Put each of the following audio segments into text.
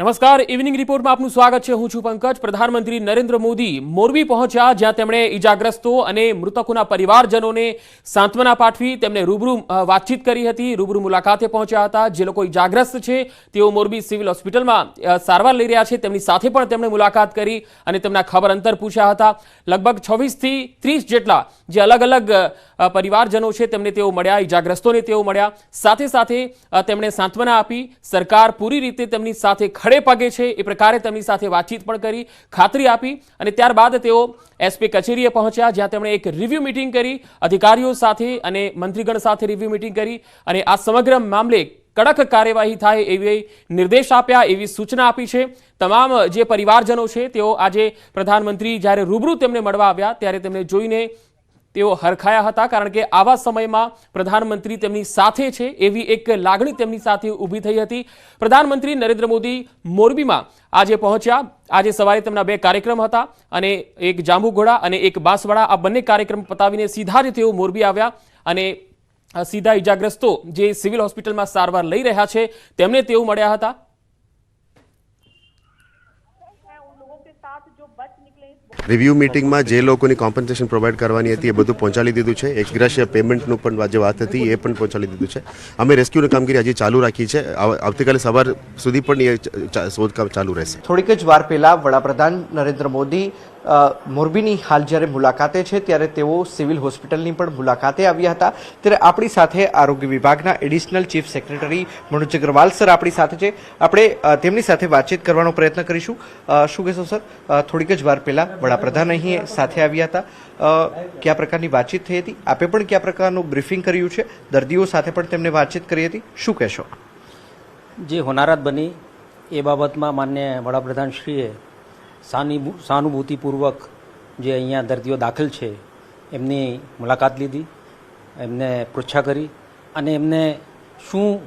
નમસ્કાર, ઇવનિંગ રિપોર્ટમાં આપનું સ્વાગત છે। હું છું પંકજ। પ્રધાનમંત્રી નરેન્દ્ર મોદી મોરબી પહોંચ્યા, જ્યાં તેમણે ઈજાગ્રસ્તો અને મૃતકોના પરિવારજનોને સાંત્વના પાઠવી, તેમને રૂબરૂ વાતચીત કરી હતી, રૂબરૂ મુલાકાતે પહોંચ્યા હતા। જે લોકો ઈજાગ્રસ્ત છે તેઓ મોરબી સિવિલ હોસ્પિટલમાં સારવાર લઈ રહ્યા છે, તેમની સાથે પણ તેમણે મુલાકાત કરી અને તેમના ખબર અંતર પૂછ્યા હતા। લગભગ 26 થી 30 જેટલા જે અલગ અલગ પરિવારજનો છે તેમને તેઓ મળ્યા, ઈજાગ્રસ્તોને તેઓ મળ્યા, સાથે સાથે તેમણે સાંત્વના આપી, સરકાર પૂરી રીતે તેમની સાથે ખડે પગે છે એ પ્રકારે તેમની સાથે વાતચીત પણ કરી, ખાતરી આપી અને ત્યારબાદ તેઓ એસપી કચેરીએ પહોંચ્યા, જ્યાં તેમણે એક રિવ્યુ મીટિંગ કરી અધિકારીઓ સાથે અને મંત્રીગણ સાથે રિવ્યુ મીટિંગ કરી અને આ સમગ્ર મામલે કડક કાર્યવાહી થાય એવી નિર્દેશ આપ્યા, એવી સૂચના આપી છે। તમામ જે પરિવારજનો છે તેઓ આજે પ્રધાનમંત્રી જ્યારે રૂબરૂ તેમને મળવા આવ્યા ત્યારે તેમને જોઈને તેઓ હરખાયા હતા, કારણ કે આવા સમયમાં પ્રધાનમંત્રી તેમની સાથે છે એવી એક લાગણી તેમની સાથે ઊભી થઈ હતી। પ્રધાનમંત્રી નરેન્દ્ર મોદી મોરબીમાં આજે પહોંચ્યા। આજે સવારે તેમના બે કાર્યક્રમ હતા અને એક જાંબુઘોડા અને એક બાંસવાડા, આ બંને કાર્યક્રમ પતાવીને સીધા જ તેઓ મોરબી આવ્યા અને સીધા ઈજાગ્રસ્તો જે સિવિલ હોસ્પિટલમાં સારવાર લઈ રહ્યા છે તેમને તેઓ મળ્યા હતા। रिव्यू मीटिंग में जे लोगों ने कॉम्पन्सेशन प्रोवाइड करवानी थी बधु पहुंचाड़ी दीधुं छे। एक्सग्रेशिया पेमेंटनु पण जे वात हती ए पण पहुंचाड़ी दीधुं छे। अमे रेस्क्यूनी कामगीरी हजी चालू राखी छे। आवतीकाले सवार सुधी पण शोधकाम चालू रहेशे। थोड़ीक ज वार पहला वडाप्रधान नरेंद्र मोदी मोरबीनी हाल જ્યારે મુલાકાતે છે ત્યારે તેઓ સિવિલ હોસ્પિટલની પણ મુલાકાતે આવ્યા હતા। ત્યારે આપણી સાથે આરોગ્ય વિભાગના additional chief secretary Manoj Agrawal sir આપણી સાથે છે। આપણે તેમની સાથે વાતચીત કરવાનો પ્રયત્ન કરીશું। શું કહેશો સર, થોડીક જ વાર પહેલા વડાપ્રધાન અહીં સાથે આવ્યા હતા, કયા પ્રકારની વાતચીત થઈ હતી? આપે પણ કયા પ્રકારનું બ્રીફિંગ કર્યું છે? દર્દીઓ સાથે પણ તેમને વાતચીત કરી હતી, શું કહેશો? જે હોનારત બની એ બાબતમાં માન્ય વડાપ્રધાનશ્રીએ સહાનુભૂતિપૂર્વક જે અહીંયા દર્દીઓ દાખલ છે એમની મુલાકાત લીધી, એમને પૃચ્છા કરી અને એમને શું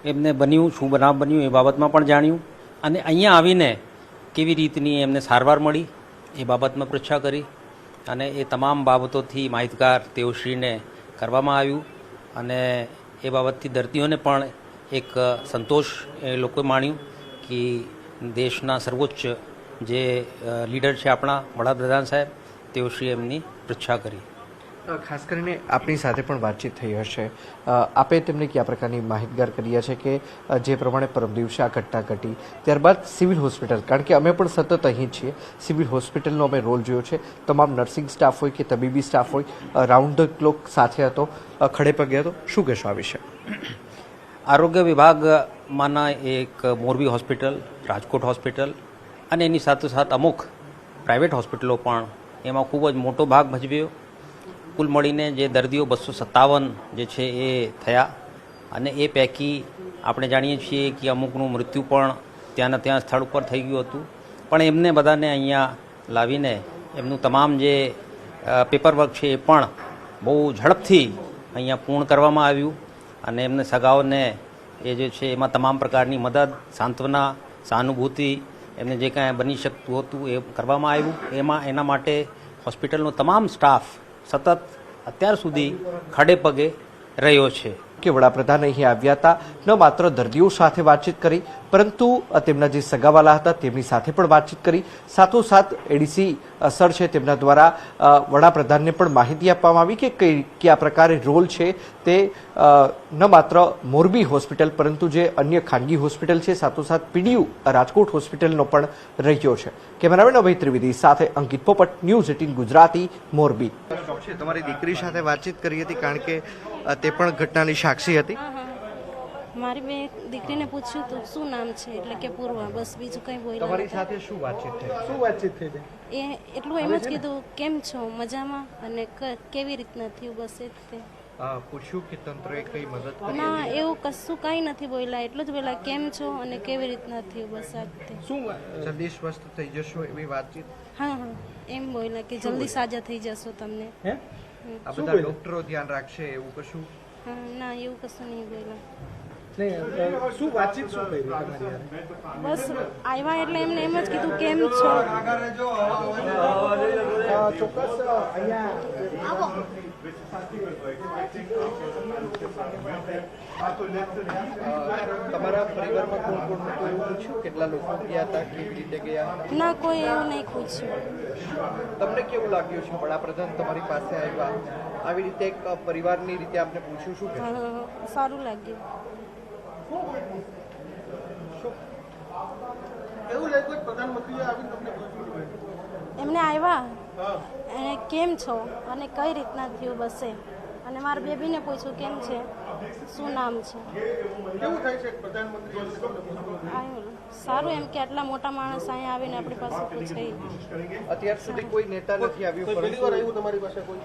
એમને બન્યું, શું બનાવ બન્યું એ બાબતમાં પણ જાણ્યું અને અહીંયા આવીને કેવી રીતની એમને સારવાર મળી એ બાબતમાં પૃચ્છા કરી અને એ તમામ બાબતોથી માહિતગાર તેઓશ્રીને કરવામાં આવ્યું અને એ બાબતથી દર્દીઓને પણ એક સંતોષ એ લોકોએ માણ્યું કે દેશના સર્વોચ્ચ જે લીડર છે આપણા વડાપ્રધાન સાહેબ તેઓશ્રીએ એમની પૃચ્છા કરી। ખાસ કરીને આપણી સાથે પણ વાતચીત થઈ હશે, આપે તેમને કયા પ્રકારની માહિતગાર કર્યા છે કે જે પ્રમાણે પરમ દિવસે આ ઘટના ઘટી ત્યારબાદ સિવિલ હોસ્પિટલ, કારણ કે અમે પણ સતત અહીં છીએ, સિવિલ હોસ્પિટલનો અમે રોલ જોયો છે, તમામ નર્સિંગ સ્ટાફ હોય કે તબીબી સ્ટાફ હોય રાઉન્ડ ધ ક્લોક સાથે હતો, ખડે પગે હતો, શું કહેશો આ વિશે? આરોગ્ય વિભાગમાંના એક મોરબી હોસ્પિટલ, રાજકોટ હોસ્પિટલ અને એની સાથોસાથ અમુક પ્રાઇવેટ હોસ્પિટલો પણ એમાં ખૂબ જ મોટો ભાગ ભજવ્યો। કુલ મળીને જે દર્દીઓ 257 જે છે એ થયા અને એ પૈકી આપણે જાણીએ છીએ કે અમુકનું મૃત્યુ પણ ત્યાંના ત્યાં સ્થળ ઉપર થઈ ગયું હતું, પણ એમને બધાને અહીંયા લાવીને એમનું તમામ જે પેપરવર્ક છે એ પણ બહુ ઝડપથી અહીંયા પૂર્ણ કરવામાં આવ્યું અને એમને સગાઓને એ જે છે એમાં તમામ પ્રકારની મદદ, સાંત્વના, સહાનુભૂતિ એમને જે કાંઈ બની શકતું હતું એ કરવામાં આવ્યું। એના માટે હોસ્પિટલનો તમામ સ્ટાફ સતત અત્યાર સુધી ખડે પગે રહ્યો છે। કે વડાપ્રધાન અહીં આવ્યા હતા, ન માત્ર દર્દીઓ સાથે વાતચીત કરી પરંતુ તેમના જે સગાવાલા હતા તેમની સાથે પણ વાતચીત કરી, સાથોસાથ એડીસી સર છે તેમના દ્વારા વડાપ્રધાનને પણ માહિતી આપવામાં આવી કે કયા પ્રકારે રોલ છે તે ન માત્ર મોરબી હોસ્પિટલ પરંતુ જે અન્ય ખાનગી હોસ્પિટલ છે સાથોસાથ પીડીયુ રાજકોટ હોસ્પિટલનો પણ રહ્યો છે। કેમેરામેન અભય ત્રિવેદી સાથે અંકિત પોપટ, ન્યૂઝ 18 ગુજરાતી, મોરબી। તમારી દીકરી સાથે વાતચીત કરી હતી કારણ કે તે પણ ઘટનાની સાક્ષી હતી? મારી બે દીકરીને પૂછ્યું તો શું નામ છે એટલે કે પૂર્વા, બસ બીજું કંઈ બોલ્યા। તમારી સાથે શું વાતચીત થઈ? શું વાતચીત થઈ? એ એટલું એમ જ કીધું કેમ છો, મજામાં અને કેવી રીતના થયું, બસ એ જ પૂછ્યું કે તંત્રએ કઈ મદદ કરી? ના, એવું કશું કાંઈ નથી બોલ્યા, એટલું જ બોલ્યા કેમ છો અને કેવી રીતના થયું, બસ આ જ। શું જલ્દી સ્વસ્થ થઈ જશો એવી વાતચીત? હા હા, એમ બોલ્યા કે જલ્દી સાજા થઈ જશો તમને। આ બધા ડોક્ટરો ધ્યાન રાખશે એવું કશું? હા, ના એવું કશું નહીં બોલ્યા। શું વાતચીત શું કરી? બસ આવ્યા એટલે એમને એમ જ કીધું કેમ છો। ચોક્કસ અહીંયા તમારા પરિવારમાં કોણ કોણ હતું એવું પૂછ્યું? કેટલા લોકો ગયા હતા, કેવી રીતે ગયા હતા? ના, કોઈ એવું નહીં પૂછ્યું. તમને કેવું લાગ્યું છે વડાપ્રધાન તમારી પાસે આવ્યા, આવી રીતે એક પરિવારની રીતે આપને પૂછ્યું, શું કહેશો? સારું લાગ્યું. એવું લાગ્યું કે પ્રધાનમંત્રીએ આવીને તમને પૂછ્યું? એમને આવ્યા અને કેમ છો અને કઈ રીતના થયું બસે, અને મારા બેબીને પૂછ્યું કેમ છે, શું નામ છે. કેવું થાય છે પ્રધાનમંત્રી આવ્યું સારું, એમ કે આટલા મોટા માણસ અહીંયા આવીને આપણી પાસે પૂછે. અત્યાર સુધી કોઈ નેતા નથી આવ્યું, પહેલી વાર આવ્યું તમારી પાસે કોઈ?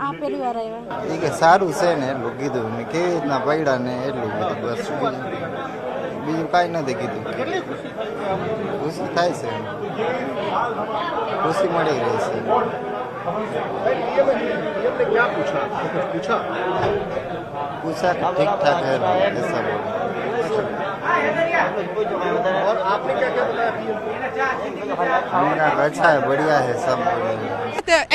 આ પહેલી વાર આવ્યા. એ કે સારું છે ને એટલું કીધું ને કેવી રીતના પડ્યા ને એટલું કીધું, બસ બીજું કાંઈ નથી કીધું. ખુશી થાય છે, ખુશી મળી રહી છે. क्या पूछा? पूछा पूछा कि ठीक ठाक है ऐसा बोला. और आपने क्या क्या बताया? हमने कहा अच्छा है, बढ़िया है, सब बढ़िया है.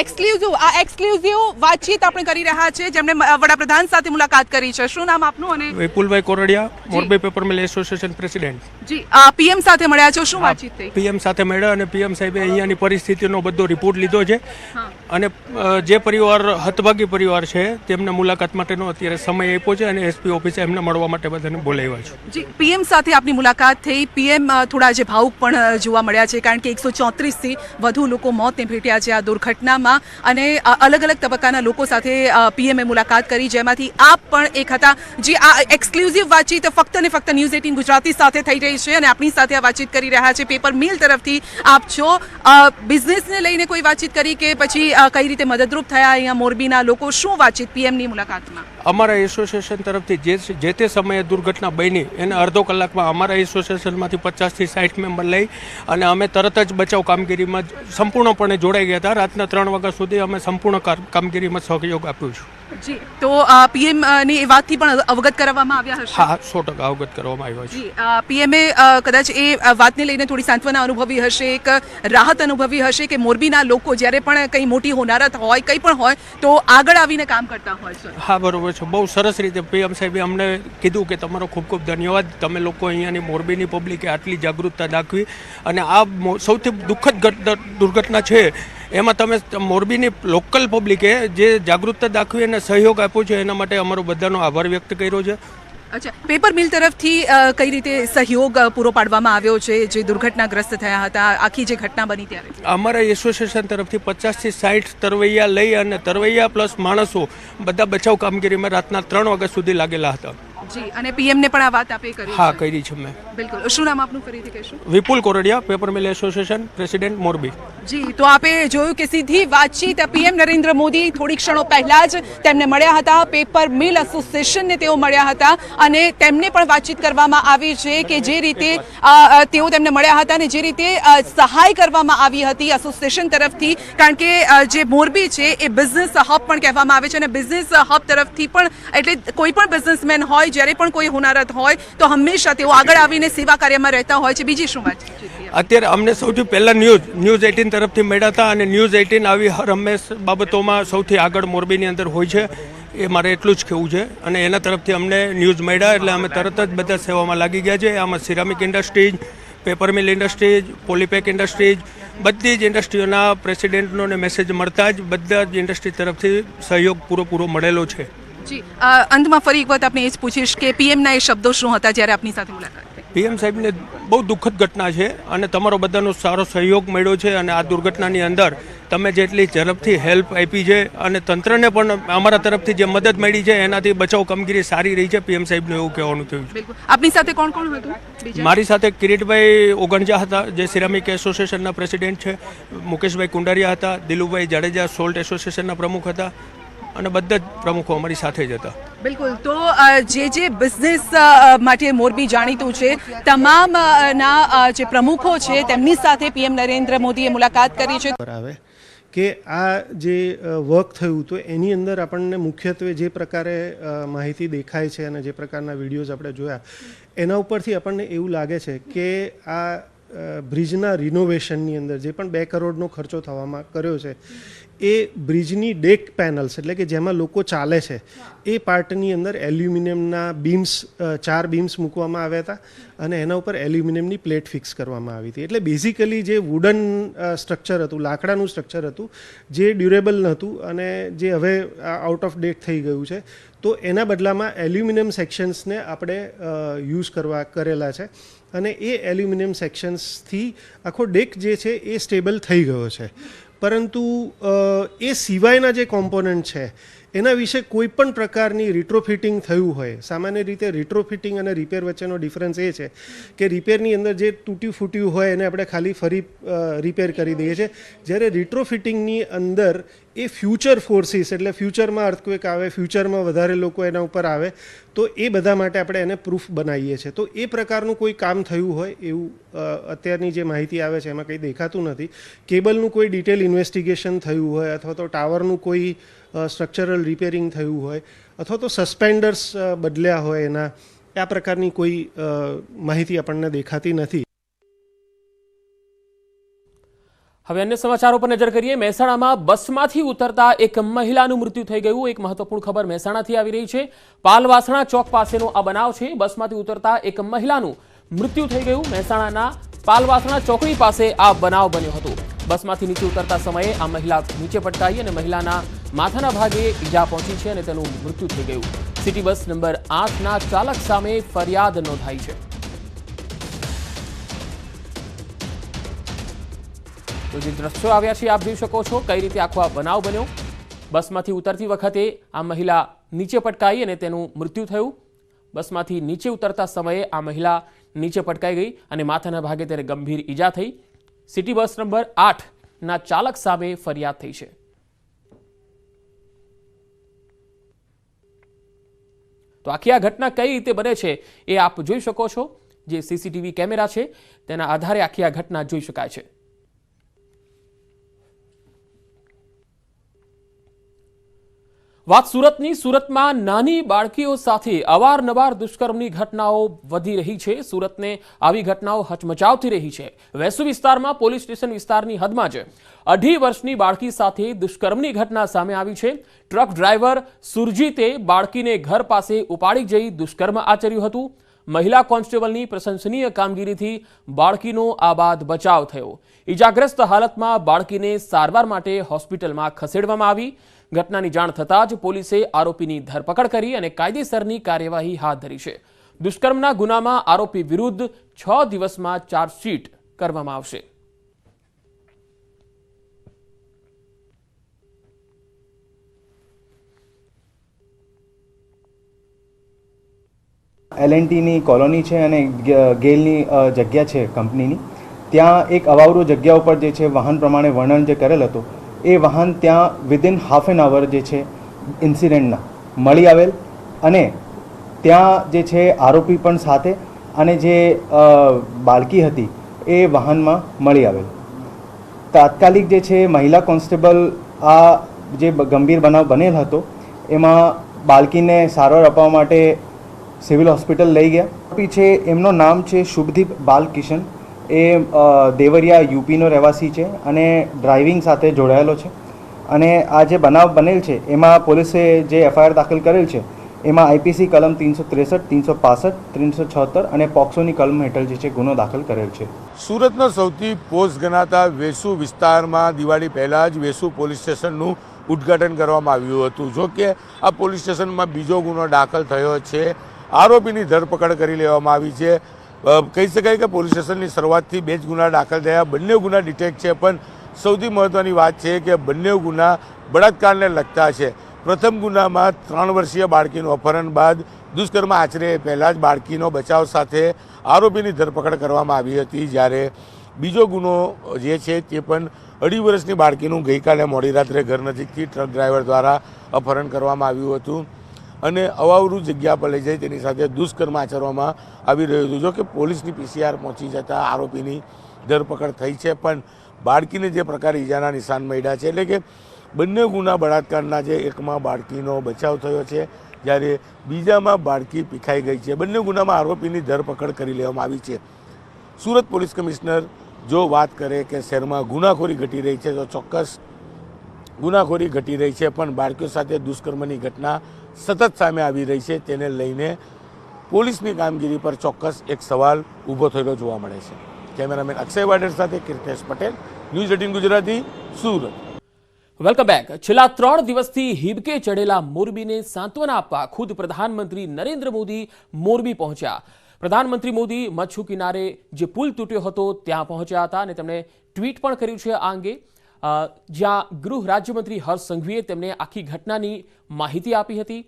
એક્સક્લુઝિવ વાતચીત આપણે કરી રહ્યા છે, જેમણે વડાપ્રધાન સાથે મુલાકાત કરી છે. શું નામ આપનું? અને વિપુલભાઈ Koradiya, Morbi paper mill association president. જી, પીએમ સાથે મળ્યા છો, શું વાતચીત થઈ? પીએમ સાથે મળ્યા અને પીએમ સાહેબે અહીંયાની પરિસ્થિતિનો બધો રિપોર્ટ લીધો છે અને જે પરિવાર હતભાગી પરિવાર છે તેમને મુલાકાત માટેનો અત્યારે સમય આપ્યો છે અને એસપી ઓફિસે એમને મળવા માટે બધાને બોલાવ્યા છે. જી, પીએમ સાથે આપની મુલાકાત થઈ. પીએમ થોડા જે ભાવુક પણ જોવા મળ્યા છે, કારણ કે 134થી વધુ લોકો મોતને ભેટ્યા છે આ દુર્ઘટનામાં, અને અલગ અલગ તબક્કાના લોકો સાથે પીએમએ મુલાકાત કરી, જેમાંથી આપ પણ એક હતા. જે આ એક્સક્લુઝિવ વાતચીત ફક્ત ને ફક્ત ન્યૂઝ 18 ગુજરાતી સાથે થઈ રહી છે અને આપણી સાથે આ વાતચીત કરી રહ્યા છે. પેપર મિલ તરફથી આપ છો, બિઝનેસને લઈને કોઈ વાતચીત કરી કે પછી કઈ રીતે મદદરૂપ થયા અહીંયા મોરબીના લોકો, શું વાતચીત પીએમની મુલાકાતમાં? અમારા એસોસિએશન તરફથી જે તે સમયે દુર્ઘટના બની એના અડધો કલાકમાં અમારા એસોસિએશનમાંથી 50થી 60 મેમ્બર લઈ અને અમે તરત જ બચાવ કામગીરીમાં સંપૂર્ણપણે જોડાઈ ગયા હતા. રાતના 3 વાગ્યા સુધી અમે સંપૂર્ણ કામગીરીમાં સહયોગ આપ્યો છું. જી, તો પીએમની એ વાતથી પણ અવગત કરવામાં આવ્યા હશે? હા, 100% અવગત કરવામાં આવ્યા છે. જી, પીએમએ કદાચ એ વાતને લઈને થોડી સાંત્વના અનુભવી હશે, એક રાહત અનુભવી હશે કે મોરબીના લોકો જ્યારે પણ કંઈ મોટી હોનારત હોય, કંઈ પણ હોય તો આગળ આવીને કામ કરતા હોય છે. હા, બરોબર છે. બહુ સરસ રીતે પીએમ સાહેબે અમને કીધું કે તમારો ખૂબ ખૂબ ધન્યવાદ, તમે લોકો અહીંયાની મોરબીની પબ્લિકે આટલી જાગૃતતા દાખવી અને આ સૌથી દુઃખદ દુર્ઘટના છે એમાં તમે મોરબીની લોકલ પબ્લિકે જે જાગૃતતા દાખવી અને સહયોગ આપ્યો છે એના માટે અમારો બધાનો આભાર વ્યક્ત કર્યો છે. અચ્છા, પેપર મિલ તરફથી કઈ રીતે સહયોગ પૂરો પાડવામાં આવ્યો છે જે દુર્ઘટનાગ્રસ્ત થયા હતા, આખી જે ઘટના બની ત્યારે? અમારા એસોસિએશન તરફથી 50થી 60 તરવૈયા લઈ અને તરવૈયા પ્લસ માણસો બધા બચાવ કામગીરીમાં રાતના 3 વાગ્યા સુધી લાગેલા હતા. જી, અને પીએમને પણ આ વાત આપે કરી? હા, કરી છે મેં. બિલકુલ. શું નામ આપનું ફરીથી કહેશો? Vipul Koradiya, paper mill association president, Morbi. જી, તો આપે જોયું કે સીધી વાતચીત પીએમ નરેન્દ્ર મોદી થોડી ક્ષણો પહેલા જ તેમને મળ્યા હતા, પેપર મિલ એસોસિએશનને તેઓ મળ્યા હતા અને તેમને પણ વાતચીત કરવામાં આવી છે કે જે રીતે તેઓ તેમને મળ્યા હતા અને જે રીતે સહાય કરવામાં આવી હતી એસોસિએશન તરફથી, કારણ કે જે મોરબી છે એ બિઝનેસ હબ પણ કહેવામાં આવે છે અને બિઝનેસ હબ તરફથી પણ, એટલે કોઈ પણ બિઝનેસમેન હોય, જ્યારે પણ કોઈ હોનારત હોય તો હંમેશા તેઓ આગળ આવીને સેવા કાર્યમાં રહેતા હોય છે. બીજી શું વાત છે? અત્યારે અમને સૌથી પહેલાં ન્યૂઝ 18 તરફથી મળ્યા હતા અને ન્યૂઝ 18 આવી હર હંમેશ બાબતોમાં સૌથી આગળ મોરબીની અંદર હોય છે, એ મારે એટલું જ કહેવું છે. અને એના તરફથી અમને ન્યૂઝ મળ્યા એટલે અમે તરત જ બધા સેવામાં લાગી ગયા છે. આમાં ceramic industries, paper mill industries, polypack industries, બધી જ ઇન્ડસ્ટ્રીઓના પ્રેસિડેન્ટનો મેસેજ મળતા જ બધા જ ઇન્ડસ્ટ્રી તરફથી સહયોગ પૂરો મળેલો છે. જી, અંતમાં ફરી એક વખત આપણે એ જ પૂછીશ કે પીએમના એ શબ્દો શું હતા જ્યારે આપની સાથે મુલાકાત થઈ? પીએમ સાહેબને બહુ દુઃખદ ઘટના છે અને તમારો બધાનો સારો સહયોગ મળ્યો છે અને આ દુર્ઘટનાની અંદર તમે જેટલી ઝડપથી હેલ્પ આપી છે અને તંત્રને પણ અમારા તરફથી જે મદદ મળી છે એનાથી બચાવ કામગીરી સારી રહી છે. પીએમ સાહેબનું એવું કહેવાનું થયું છે. બિલકુલ. આપની સાથે કોણ કોણ હતું? મારી સાથે કિરીટભાઈ ઓગણજા હતા, જે સિરામિક એસોસિએશનના પ્રેસિડેન્ટ છે, મુકેશભાઈ કુંડારિયા હતા, દિલુભાઈ જાડેજા સોલ્ટ એસોસિએશનના પ્રમુખ હતા અને બધા જ પ્રમુખો અમારી સાથે જ હતા. બિલકુલ. તો જે બિઝનેસ માટે મોરબી જાણીતું છે, તમામના જે પ્રમુખો છે તેમની સાથે પીએમ નરેન્દ્ર મોદીએ મુલાકાત કરી છે. આવે કે આ જે વર્ક થયું તો એની અંદર આપણને મુખ્યત્વે જે પ્રકારે માહિતી દેખાય છે અને જે પ્રકારના વિડીયોઝ આપણે જોયા એના ઉપરથી આપણને એવું લાગે છે કે આ બ્રિજના રિનોવેશનની અંદર જે પણ 2 કરોડનો ખર્ચો થવામાં કર્યો છે એ બ્રિજની ડેક પેનલ્સ એટલે કે જેમાં લોકો ચાલે છે એ પાર્ટની અંદર એલ્યુમિનિયમના બીમ્સ 4 બીમ્સ મૂકવામાં આવ્યા હતા અને એના ઉપર એલ્યુમિનિયમની પ્લેટ ફિક્સ કરવામાં આવી હતી. એટલે બેઝિકલી જે વુડન સ્ટ્રક્ચર હતું, લાકડાનું સ્ટ્રક્ચર હતું, જે ડ્યુરેબલ નહોતું અને જે હવે આઉટ ઓફ ડેટ થઈ ગયું છે, તો એના બદલામાં એલ્યુમિનિયમ સેક્શન્સને આપણે યુઝ કરેલા છે અને એ એલ્યુમિનિયમ સેક્શન્સથી આખો ડેક જે છે એ સ્ટેબલ થઈ ગયો છે. પરંતુ એ સિવાયના જે કોમ્પોનન્ટ છે એના વિશે કોઈ પણ પ્રકારની રિટ્રોફિટિંગ થયું હોય. સામાન્ય રીતે રિટ્રોફિટિંગ અને રિપેર વચ્ચેનો ડિફરન્સ એ છે કે રિપેરની અંદર જે તૂટ્યું ફૂટ્યું હોય એને આપણે ખાલી ફરી રિપેર કરી દઈએ છીએ, જ્યારે રિટ્રોફિટિંગની અંદર એ ફ્યુચર ફોર્સિસ એટલે ફ્યુચરમાં અર્થક્વેક આવે, ફ્યુચરમાં વધારે લોકો એના ઉપર આવે, તો એ બધા માટે આપણે એને પ્રૂફ બનાવીએ છીએ. તો એ પ્રકારનું કોઈ કામ થયું હોય એવું અત્યારની જે માહિતી આવે છે એમાં કંઈ દેખાતું નથી. કેબલનું કોઈ ડિટેલ ઇન્વેસ્ટિગેશન થયું હોય અથવા તો ટાવરનું કોઈ સ્ટ્રક્ચરલ રિપેરિંગ થયું હોય અથવા તો સસ્પેન્ડર્સ બદલ્યા હોય એના, આ પ્રકારની કોઈ માહિતી આપણને દેખાતી નથી. હવે અન્ય સમાચારો પર નજર કરીએ. મહેસાણામાં બસમાંથી ઉતરતા એક મહિલાનું મૃત્યુ થઈ ગયું. એક મહત્વપૂર્ણ ખબર મહેસાણાથી આવી રહી છે. પાલવાસણા ચોક પાસેનો આ બનાવ છે. બસમાંથી ઉતરતા એક મહિલાનું મૃત્યુ થઈ ગયું. મહેસાણાના પાલવાસણા ચોકડી પાસે આ બનાવ બન્યો હતો. બસમાંથી નીચે ઉતરતા સમયે આ મહિલા નીચે પટકાઈ અને મહિલાના માથાના ભાગે ઈજા પહોંચી છે અને તેનું મૃત્યુ થઈ ગયું. સિટી બસ નંબર 8ના ચાલક સામે ફરિયાદ નોંધાઈ છે. તો જે દ્રશ્યો આવ્યા છે આપ જોઈ શકો છો કઈ રીતે આખો આ બનાવ બન્યો. બસમાંથી ઉતરતી વખતે આ મહિલા નીચે પટકાઈ અને તેનું મૃત્યુ થયું. બસમાંથી નીચે ઉતરતા સમયે આ મહિલા નીચે પટકાઈ ગઈ અને માથાના ભાગે તેને ગંભીર ઈજા થઈ. સિટી બસ નંબર 8ના ચાલક સામે ફરિયાદ થઈ છે. તો આખી આ ઘટના કઈ રીતે બને છે એ આપ જોઈ શકો છો. જે સીસીટીવી કેમેરા છે તેના આધારે આખી આ ઘટના જોઈ શકાય છે. વાત સુરતની. સુરતમાં નાની બાળકીઓ સાથે અવારનવાર દુષ્કર્મની ઘટનાઓ વધી રહી છે. સુરતને આવી ઘટનાઓ હચમચાવતી રહી છે. વેસુ વિસ્તારમાં પોલીસ સ્ટેશન વિસ્તારની હદમાં જ 2.5 વર્ષની બાળકી સાથે દુષ્કર્મની ઘટના સામે આવી છે. ટ્રક ડ્રાઈવર સુરજીતે બાળકીને ઘર પાસે ઉપાડી જઈ દુષ્કર્મ આચર્યું હતું. મહિલા કોન્સ્ટેબલની પ્રશંસનીય કામગીરીથી બાળકીનો આબાદ બચાવ થયો. ઈજાગ્રસ્ત હાલતમાં બાળકીને સારવાર માટે હોસ્પિટલમાં ખસેડવામાં આવી. ઘટનાની જાણ થતાં જ પોલીસે આરોપીની ધરપકડ કરી અને કાયદેસરની કાર્યવાહી હાથ ધરી છે. દુષ્કર્મના ગુનામાં આરોપી વિરુદ્ધ 6 દિવસમાં ચાર્જશીટ કરવામાં આવશે. L&Tની કોલોની છે અને ગેલની જગ્યા છે કંપનીની. ત્યાં એક અવાવરું જગ્યા ઉપર જે છે વાહન પ્રમાણે વર્ણન જે કરેલ હતું એ વાહન ત્યાં વિધિન હાફ એન અવર જે છે ઇન્સિડન્ટના મળી આવેલ અને ત્યાં જે છે આરોપી પણ સાથે અને જે બાળકી હતી એ વાહનમાં મળી આવેલ. તાત્કાલિક જે છે મહિલા કોન્સ્ટેબલ આ જે ગંભીર બનાવ બનેલ હતો એમાં બાળકીને સારવાર આપવા માટે સિવિલ હોસ્પિટલ લઈ ગયા. આરોપી છે એમનું નામ છે શુભદીપ બાલકિશન. એ દેવરિયા યુપીનો રહેવાસી છે અને ડ્રાઇવિંગ સાથે જોડાયેલો છે. અને આ જે બનાવ બનેલ છે એમાં પોલીસે જે એફઆઈઆર દાખલ કરેલ છે એમાં આઈપીસી કલમ 363, 365, 376 અને પોક્સોની કલમ હેઠળ જે છે ગુનો દાખલ કરેલ છે. સુરતનો સૌથી પોસ્ટ ગણાતા વેસુ વિસ્તારમાં દિવાળી પહેલાં જ વેસુ પોલીસ સ્ટેશનનું ઉદ્ઘાટન કરવામાં આવ્યું હતું. જો કે આ પોલીસ સ્ટેશનમાં બીજો ગુનો દાખલ થયો છે. આરોપીની ધરપકડ કરી લેવામાં આવી છે. કહી શકાય કે પોલીસ સ્ટેશનની શરૂઆતથી 2 જ ગુના દાખલ થયા. બંને ગુના ડિટેક્ટ છે, પણ સૌથી મહત્ત્વની વાત છે કે બંને ગુના બળાત્કારને લગતા છે. પ્રથમ ગુનામાં 3 વર્ષીય બાળકીનું અપહરણ બાદ દુષ્કર્મ આચરે પહેલાં જ બાળકીનો બચાવ સાથે આરોપીની ધરપકડ કરવામાં આવી હતી. જ્યારે બીજો ગુનો જે છે તે પણ 2.5 વર્ષની બાળકીનું ગઈકાલે મોડી રાત્રે ઘર નજીકથી ટ્રક ડ્રાઈવર દ્વારા અપહરણ કરવામાં આવ્યું હતું અને અવાવરું જગ્યા પર લઈ જાય તેની સાથે દુષ્કર્મ આચરવામાં આવી રહ્યું હતું. જો કે પોલીસની પીસીઆર પહોંચી જતાં આરોપીની ધરપકડ થઈ છે, પણ બાળકીને જે પ્રકારે ઈજાના નિશાન મળ્યા છે એટલે કે બંને ગુના બળાત્કારના છે. એકમાં બાળકીનો બચાવ થયો છે જ્યારે બીજામાં બાળકી પીખાઈ ગઈ છે. બંને ગુનામાં આરોપીની ધરપકડ કરી લેવામાં આવી છે. સુરત પોલીસ કમિશનર જો વાત કરે કે શહેરમાં ગુનાખોરી ઘટી રહી છે તો ચોક્કસ ગુનાખોરી ઘટી રહી છે, પણ બાળકીઓ સાથે દુષ્કર્મની ઘટના સતત સામે આવી રહી છે. તેને લઈને પોલીસની કામગીરી પર ચોક્કસ એક સવાલ ઊભો થયેલો જોવા મળે છે. કેમેરામેન અક્ષય વાડેર સાથે Kirtesh Patel, news 18 Gujarati, Surat. Welcome back. છેલ્લા 3 દિવસથી હિબકે ચડેલા મોરબીને સાંત્વના આપવા ખુદ પ્રધાનમંત્રી નરેન્દ્ર મોદી મોરબી પહોંચ્યા. પ્રધાનમંત્રી મોદી મચ્છુ કિનારે જે પુલ તૂટ્યો હતો ત્યાં પહોંચ્યા હતા અને તેમણે ટ્વીટ પણ કર્યું છે આ અંગે, જ્યાં ગૃહ રાજ્યમંત્રી હર્ષ સંઘવીએ તેમને આખી ઘટનાની માહિતી આપી હતી.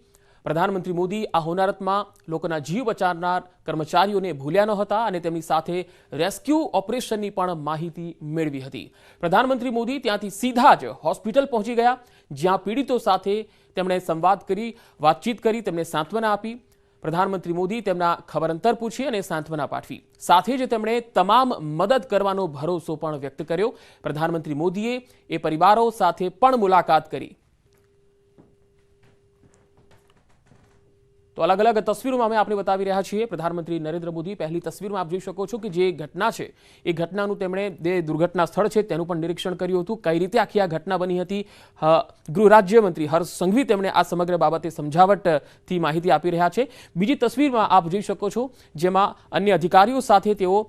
પ્રધાનમંત્રી મોદી આ હોનારતમાં લોકોના જીવ બચાવનાર કર્મચારીઓને ભૂલ્યા ન હતા અને તેમની સાથે રેસ્ક્યુ ઓપરેશનની પણ માહિતી મેળવી હતી. પ્રધાનમંત્રી મોદી ત્યાંથી સીધા જ હોસ્પિટલ પહોંચી ગયા, જ્યાં પીડિતો સાથે તેમણે સંવાદ કરી, વાતચીત કરી, તેમને સાંત્વના આપી. પ્રધાનમંત્રી મોદી તેમના ખબર અંતર પૂછી અને સાંત્વના પાઠવી. સાથે જ તેમણે તમામ મદદ કરવાનો ભરોસો પણ વ્યક્ત કર્યો. પ્રધાનમંત્રી મોદીએ એ પરિવારો સાથે પણ મુલાકાત કરી. તો અલગ અલગ તસવીરોમાં અમે આપને બતાવી રહ્યા છીએ. પ્રધાનમંત્રી નરેન્દ્ર મોદી, પહેલી તસવીરમાં આપ જોઈ શકો છો કે જે ઘટના છે એ ઘટનાનું તેમણે જે દુર્ઘટના સ્થળ છે તેનું પણ નિરીક્ષણ કર્યું હતું. કઈ રીતે આખી આ ઘટના બની હતી, ગૃહ રાજ્યમંત્રી હર્ષ સંઘવી તેમણે આ સમગ્ર બાબતે સમજાવટથી માહિતી આપી રહ્યા છે. બીજી તસવીરમાં આપ જોઈ શકો છો જેમાં અન્ય અધિકારીઓ સાથે તેઓ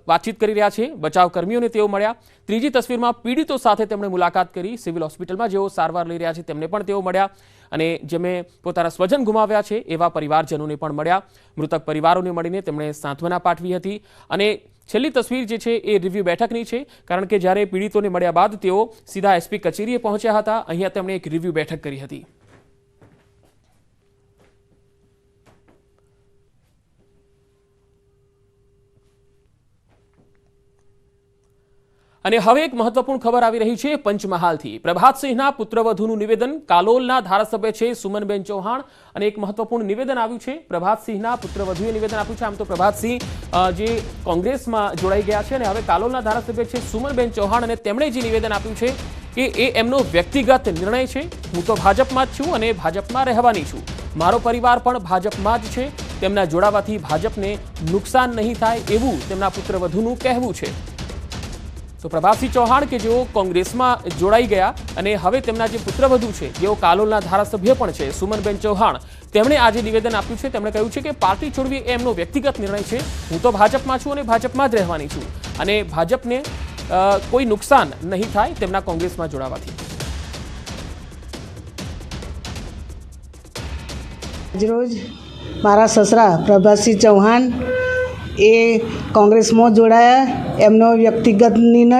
વાતચીત કરી રહ્યા છે, બચાવ કર્મીઓને તેઓ મળ્યા. ત્રીજી તસવીરમાં પીડિતો સાથે તેમણે મુલાકાત કરી. સિવિલ હોસ્પિટલમાં જેઓ સારવાર લઈ રહ્યા છે તેમને પણ તેઓ મળ્યા અને જેમણે પોતાના સ્વજન ગુમાવ્યા છે એવા પરિવારજનોને પણ મળ્યા. મૃતક પરિવારોને મળીને તેમણે સાંત્વના પાઠવી હતી. અને છેલ્લી તસવીર જે છે એ રિવ્યુ બેઠકની છે, કારણ કે જ્યારે પીડિતોને મળ્યા બાદ તેઓ સીધા એસપી કચેરીએ પહોંચ્યા હતા. અહીંયા તેમણે એક રિવ્યુ બેઠક કરી હતી. અને હવે એક મહત્વપૂર્ણ ખબર આવી રહી છે પંચમહાલથી. પ્રભાતસિંહના પુત્રવધુનું નિવેદન. કાલોલના ધારાસભ્ય છે સુમનબેન ચૌહાણ અને એક મહત્વપૂર્ણ નિવેદન આવ્યું છે. પ્રભાતસિંહના પુત્રવધુએ નિવેદન આપ્યું છે. આમ તો પ્રભાતસિંહ જે કોંગ્રેસમાં જોડાઈ ગયા છે અને હવે કાલોલના ધારાસભ્ય છે સુમનબેન ચૌહાણ અને તેમણે જે નિવેદન આપ્યું છે કે એ એમનો વ્યક્તિગત નિર્ણય છે. હું તો ભાજપમાં જ છું અને ભાજપમાં રહેવાની છું. મારો પરિવાર પણ ભાજપમાં જ છે. તેમના જોડાવાથી ભાજપને નુકસાન નહીં થાય એવું તેમના પુત્રવધુનું કહેવું છે. તો પ્રભાતસિંહ ચૌહાણ કે જેઓ કોંગ્રેસમાં જોડાઈ ગયા અને હવે તેમના જે પુત્રવધુ છે જેઓ કાલોલના ધારાસભ્ય પણ છે સુમનબેન ચૌહાણ, તેમણે આજે નિવેદન આપ્યું છે. તેમણે કહ્યું છે કે પાર્ટી છોડવી એ એમનો વ્યક્તિગત નિર્ણય છે. હું તો ભાજપમાં છું અને ભાજપમાં જ રહેવાની છું અને ભાજપને કોઈ નુકસાન નહીં થાય તેમના કોંગ્રેસમાં જોડાવાથી. આજરોજ મારા સસરા પ્રભાતસિંહ ચૌહાણ એ કોંગ્રેસમાં જોડાયા, એમનો વ્યક્તિગત નિર્ણય.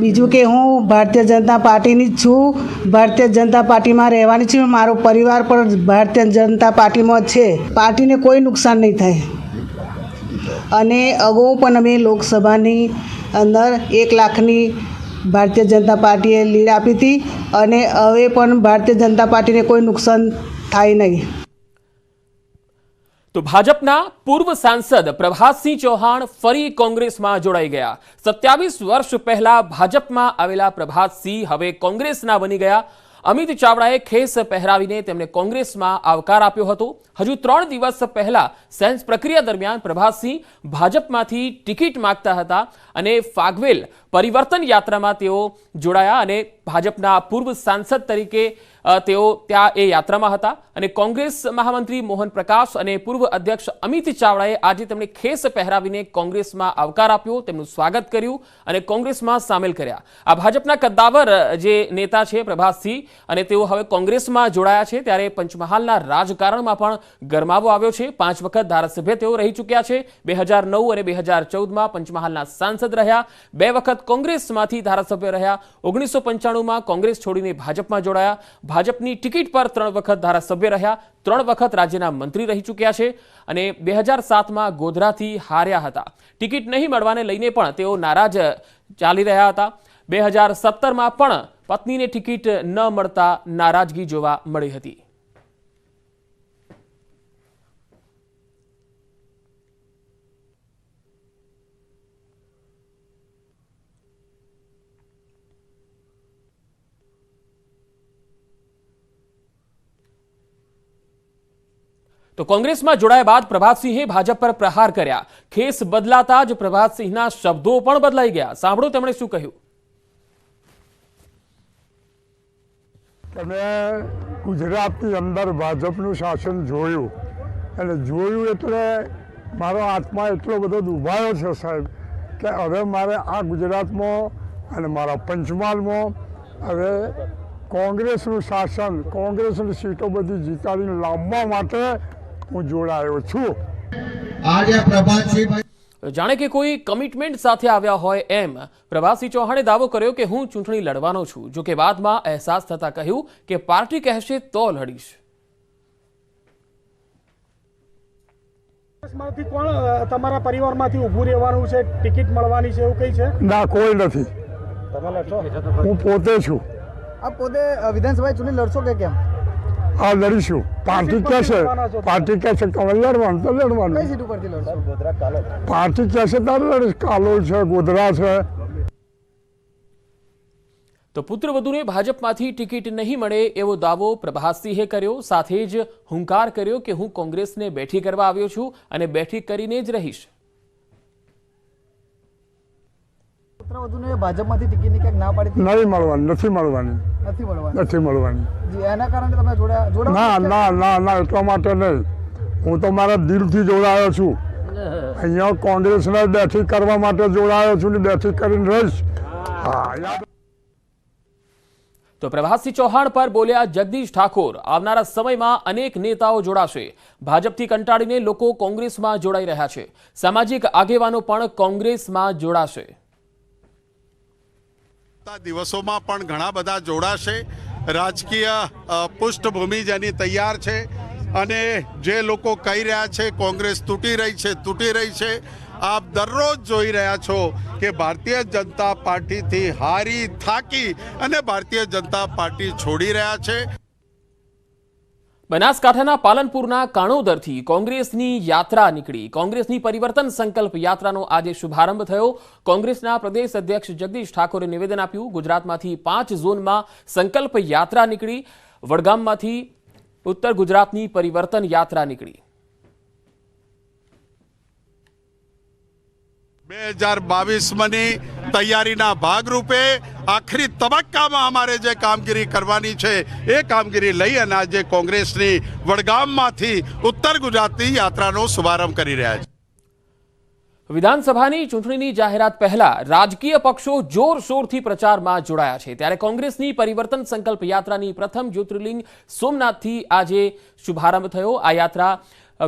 બીજું કે હું ભારતીય જનતા પાર્ટીની જ છું, ભારતીય જનતા પાર્ટીમાં રહેવાની છું. મારો પરિવાર પણ ભારતીય જનતા પાર્ટીમાં છે. પાર્ટીને કોઈ નુકસાન નહીં થાય. અને અગાઉ પણ અમે લોકસભાની અંદર 1 લાખની ભારતીય જનતા પાર્ટીએ લીડ આપી હતી અને હવે પણ ભારતીય જનતા પાર્ટીને કોઈ નુકસાન થાય નહીં. તો ભાજપના પૂર્વ સાંસદ પ્રભાતસિંહ ચૌહાણ ફરી કોંગ્રેસમાં જોડાઈ ગયા. 27 વર્ષ પહેલા ભાજપમાં આવેલા પ્રભાતસિંહ હવે કોંગ્રેસના બની ગયા. અમિત ચાવડાએ ખેસ પહેરાવીને તેમને કોંગ્રેસમાં આવકાર આપ્યો હતો. હજુ 3 દિવસ પહેલા સેન્સ પ્રક્રિયા દરમિયાન પ્રભાતસિંહ ભાજપમાંથી ટિકિટ માંગતા હતા અને ફાગવેલ પરિવર્તન યાત્રામાં તેઓ જોડાયા અને ભાજપના પૂર્વ સાંસદ તરીકે તેઓ ત્યાં એ યાત્રામાં હતા. અને કોંગ્રેસ મહામંત્રી મોહન પ્રકાશ અને પૂર્વ અધ્યક્ષ અમિત ચાવડાએ આજે તેમને ખેસ પહેરાવીને કોંગ્રેસમાં આવકાર આપ્યો, તેમનું સ્વાગત કર્યું અને કોંગ્રેસમાં સામેલ કર્યા. આ ભાજપના કદ્દાવર જે નેતા છે પ્રભાતસિંહ અને તેઓ હવે કોંગ્રેસમાં જોડાયા છે. ત્યારે પંચમહાલના રાજકારણમાં પણ ગરમાવો આવ્યો છે. 5 વખત ધારાસભ્ય તેઓ રહી ચૂક્યા છે. 2009 અને 2014માં પંચમહાલના સાંસદ રહ્યા. 2 વખત કોંગ્રેસમાંથી ધારાસભ્ય રહ્યા. 1995માં કોંગ્રેસ છોડીને ભાજપમાં જોડાયા. ભાજપની ટિકિટ પર 3 વખત ધારાસભ્ય રહ્યા. 3 વખત રાજ્યના મંત્રી રહી ચૂક્યા છે અને 2007માં ગોધરાથી હાર્યા હતા. ટિકિટ નહીં મળવાને લઈને પણ તેઓ નારાજ ચાલી રહ્યા હતા. 2017માં પણ પત્નીને ટિકિટ ન મળતા નારાજગી જોવા મળી હતી. તો કોંગ્રેસમાં જોડાયા બાદ પ્રભાતસિંહે ભાજપ પર પ્રહાર કર્યા. ખેસ બદલાતા જ પ્રભાતસિંહના શબ્દો પણ બદલાઈ ગયા. સાંભળો તેમણે શું કહ્યું. તમે ગુજરાતની અંદર ભાજપનું શાસન જોયું અને જોયું એટલે મારો આત્મા એટલો બધો દુભાયો છે સાહેબ કે હવે મારે આ ગુજરાતમાં અને મારા પંચમહાલમાં હવે કોંગ્રેસનું શાસન કોંગ્રેસની સીટો બધી જીતાડીને લાવવા માટે હું જોડાયો છું. જાણે કે કોઈ કમિટમેન્ટ સાથે આવ્યા હોય એમ પ્રભાસી ચૌહાણે દાવો કર્યો કે હું ચૂંટણી લડવાનો છું. જો કે બાદમાં અહેસાસ થતા કહ્યું કે પાર્ટી કહેશે તો લડીશ. કોણ તમારા પરિવારમાંથી ઊભું રહેવાનું છે, ટિકિટ મળવાની છે, એવું કઈ છે? ના, કોઈ નથી. હું પોતે છું. આપ પોતે વિધાનસભા ચૂંટણી લડશો કે કેમ? હા, લડીશું. પાર્ટી કહેશે તમે લડવાનું તો લડવાનું. કઈ સીટ ઉપરથી લડશો? પાર્ટી કહેશે તારે લડીશ. કાલોલ છે, ગોધરા છે. તો પુત્રવધુને ભાજપમાંથી ટિકિટ નહીં મળે એવો દાવો પ્રભાસસિંહે કર્યો. સાથે જ હુંકાર કર્યો કે હું કોંગ્રેસને બેઠી કરવા આવ્યો છું અને બેઠી કરીને જ રહીશ. પુત્રવધુને ભાજપમાંથી ટિકિટની ક્યાંક ના પાડી? નહીં મળવાની, નથી મળવાની. નથી મળવાની. એના કારણે તમે જોડાયા? ના ના ના ના, એટલા માટે નહીં. હું તો મારા દિલથી જોડાયો છું. અહીંયા કોંગ્રેસને બેઠી કરવા માટે જોડાયો છું ને બેઠી કરીને રહીશ. હા. તો પ્રભાસસિંહ ચૌહાણ પર બોલ્યા જગદીશ ઠાકોર. આવનારા સમયમાં અનેક નેતાઓ જોડાશે. ભાજપથી કંટાળીને લોકો કોંગ્રેસમાં જોડાઈ રહ્યા છે. સામાજિક આગેવાનો પણ કોંગ્રેસમાં જોડાશે. દિવસોમાં પણ ઘણા બધા જોડાશે. રાજકીય પૃષ્ઠભૂમિ જેની તૈયાર છે અને જે લોકો કહી રહ્યા છે કોંગ્રેસ તૂટી રહી છે, આપ દરરોજ જોઈ રહ્યા છો કે ભારતીય જનતા પાર્ટીથી હારી થાકી અને ભારતીય જનતા પાર્ટી છોડી રહ્યા છે. બનાસકાંઠાના પાલનપુરના કાણોદરથી કોંગ્રેસની યાત્રા નીકળી. કોંગ્રેસની પરિવર્તન સંકલ્પ યાત્રાનો આજે શુભારંભ થયો. કોંગ્રેસના પ્રદેશ અધ્યક્ષ જગદીશ ઠાકોરે નિવેદન આપ્યું. ગુજરાતમાંથી 5 ઝોનમાં સંકલ્પ યાત્રા નીકળી. વડગામમાંથી ઉત્તર ગુજરાતની પરિવર્તન યાત્રા નીકળી. 2022ની તૈયારીના ભાગરૂપે આખરી તબક્કામાં અમારે જે કામગીરી કરવાની છે એ કામગીરી લઈ અને આજે કોંગ્રેસની વડગામમાંથી ઉત્તર ગુજરાતની યાત્રાનો શુભારંભ કરી રહ્યા છે. વિધાનસભાની ચૂંટણીની જાહેરાત પહેલા રાજકીય પક્ષો જોરશોરથી પ્રચારમાં જોડાયા છે. ત્યારે કોંગ્રેસની પરિવર્તન સંકલ્પ યાત્રાની પ્રથમ જ્યોતિર્લિંગ સોમનાથથી આજે શુભારંભ થયો. આ યાત્રા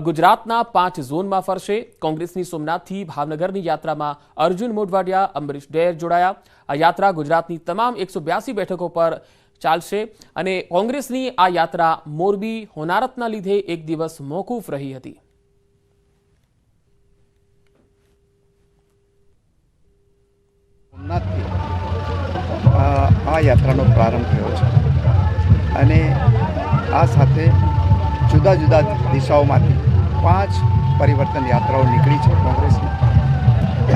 ગુજરાતના 5 ઝોનમાં ફરશે. કોંગ્રેસની સોમનાથથી ભાવનગરની યાત્રામાં અર્જુન મોઢવાડિયા, અંબરીશ ડેર જોડાયા. આ યાત્રા ગુજરાતની તમામ 182 બેઠકો પર ચાલશે અને કોંગ્રેસની આ યાત્રા મોરબી હોનારતના લીધે એક દિવસ મોકૂફ રહી હતી. આ યાત્રાનો પ્રારંભ થયો છે અને આ સાથે જુદા જુદા દિશાઓમાંથી 5 પરિવર્તન યાત્રાઓ નીકળી છે કોંગ્રેસની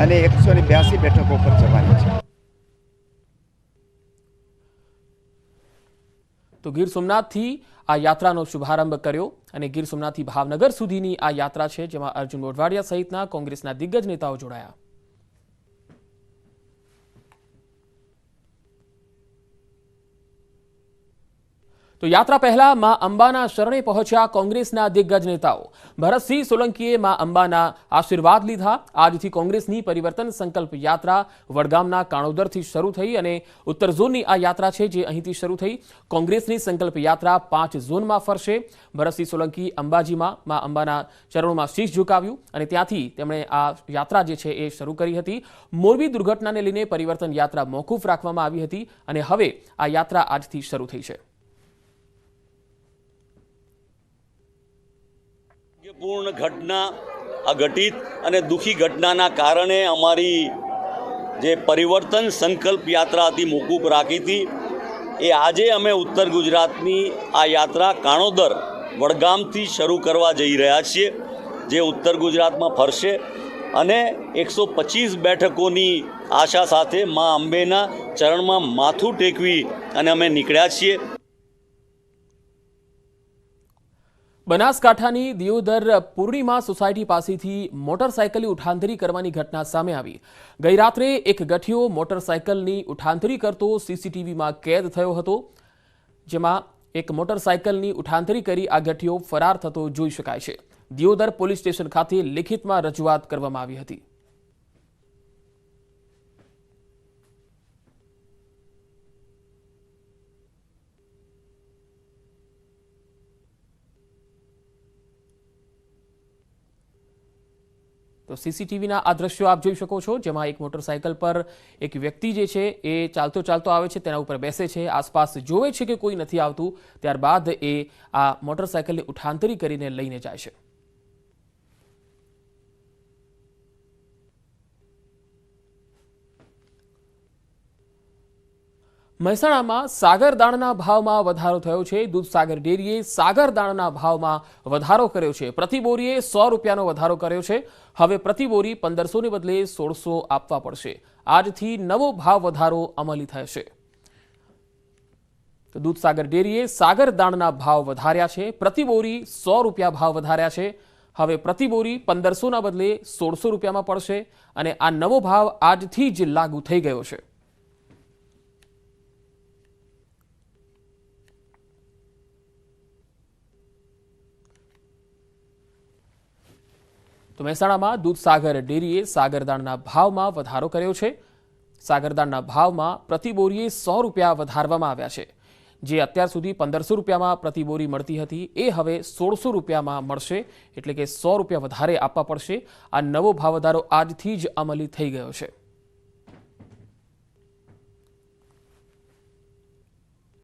અને 182 બેઠકો પર જવાની છે. તો ગીર સોમનાથથી આ યાત્રાનો શુભારંભ કર્યો અને ગીર સોમનાથથી ભાવનગર સુધીની આ યાત્રા છે, જેમાં અર્જુન મોઢવાડિયા સહિતના કોંગ્રેસના દિગ્ગજ નેતાઓ જોડાયા. તો યાત્રા પહેલા માં અંબાના શરણે પહોંચ્યા કોંગ્રેસના દિગ્ગજ નેતાઓ. ભરતસિંહ સોલંકીએ માં અંબાના આશીર્વાદ લીધા. આજથી કોંગ્રેસની પરિવર્તન સંકલ્પ યાત્રા વડગામના કાણોદરથી શરૂ થઈ અને ઉત્તર ઝોનની આ યાત્રા છે જે અહીંથી શરૂ થઈ. કોંગ્રેસની સંકલ્પ યાત્રા 5 ઝોનમાં ફરશે. ભરતસિંહ સોલંકી અંબાજીમાં માં અંબાના ચરણોમાં શીશ ઝુકાવ્યું અને ત્યાંથી તેમણે આ યાત્રા જે છે એ શરૂ કરી હતી. મોરબી દુર્ઘટનાને લઈને પરિવર્તન યાત્રા મોકૂફ રાખવામાં આવી હતી અને હવે આ યાત્રા આજથી શરૂ થઈ છે. પૂર્ણ ઘટના અઘટિત અને દુઃખી ઘટનાના કારણે અમારી જે પરિવર્તન સંકલ્પ યાત્રા હતી મોકૂફ રાખી હતી એ આજે અમે ઉત્તર ગુજરાતની આ યાત્રા કાણોદર વડગામથી શરૂ કરવા જઈ રહ્યા છીએ, જે ઉત્તર ગુજરાતમાં ફરશે અને 125 બેઠકોની આશા સાથે મા અંબેના ચરણમાં માથું ટેકવી અને અમે નીકળ્યા છીએ. બનાસકાંઠાની દિયોદર પૂર્ણિમા સોસાયટી પાસેથી મોટરસાયકલની ઉઠાંતરી કરવાની ઘટના સામે આવી. ગઈ રાત્રે એક ગઠિયો મોટરસાયકલની ઉઠાંતરી કરતો સીસીટીવીમાં કેદ થયો હતો. જેમાં એક મોટરસાયકલની ઉઠાંતરી કરી આ ગઠિયો ફરાર થતો જોઈ શકાય છે. દિયોદર પોલીસ સ્ટેશન ખાતે લેખિતમાં રજૂઆત કરવામાં આવી હતી. તો સીસીટીવીના આ દ્રશ્યો આપ જોઈ શકો છો, જેમાં એક મોટરસાયકલ પર એક વ્યક્તિ જે છે એ ચાલતો ચાલતો આવે છે, તેના ઉપર બેસે છે, આસપાસ જોવે છે કે કોઈ નથી આવતું, ત્યારબાદ એ આ મોટરસાયકલની ઉઠાંતરી કરીને લઈને જાય છે. મહેસાણામાં સાગરદાણના ભાવમાં વધારો થયો છે. દૂધસાગર ડેરીએ સાગરદાણના ભાવમાં વધારો કર્યો છે. પ્રતિ બોરીએ 100 રૂપિયાનો વધારો કર્યો છે. હવે પ્રતિ બોરી 1500 બદલે 1600 આપવા પડશે. આજથી નવો ભાવ વધારો અમલી થશે. તો દૂધસાગર ડેરીએ સાગરદાણના ભાવ વધાર્યા છે. પ્રતિ બોરી 100 રૂપિયા ભાવ વધાર્યા છે. હવે પ્રતિ બોરી 1500ના બદલે 1600 રૂપિયામાં પડશે અને આ નવો ભાવ આજથી જ લાગુ થઈ ગયો છે. તો મહેસાણામાં દૂધસાગર ડેરીએ સાગરદાણના ભાવમાં વધારો કર્યો છે. સાગરદાણના ભાવમાં પ્રતિ બોરીએ 100 રૂપિયા વધારવામાં આવ્યા છે. જે અત્યાર સુધી 1500 રૂપિયામાં પ્રતિ બોરી મળતી હતી એ હવે 1600 રૂપિયામાં મળશે, એટલે કે 100 રૂપિયા વધારે આપવા પડશે. આ નવો ભાવ વધારો આજથી જ અમલી થઈ ગયો છે.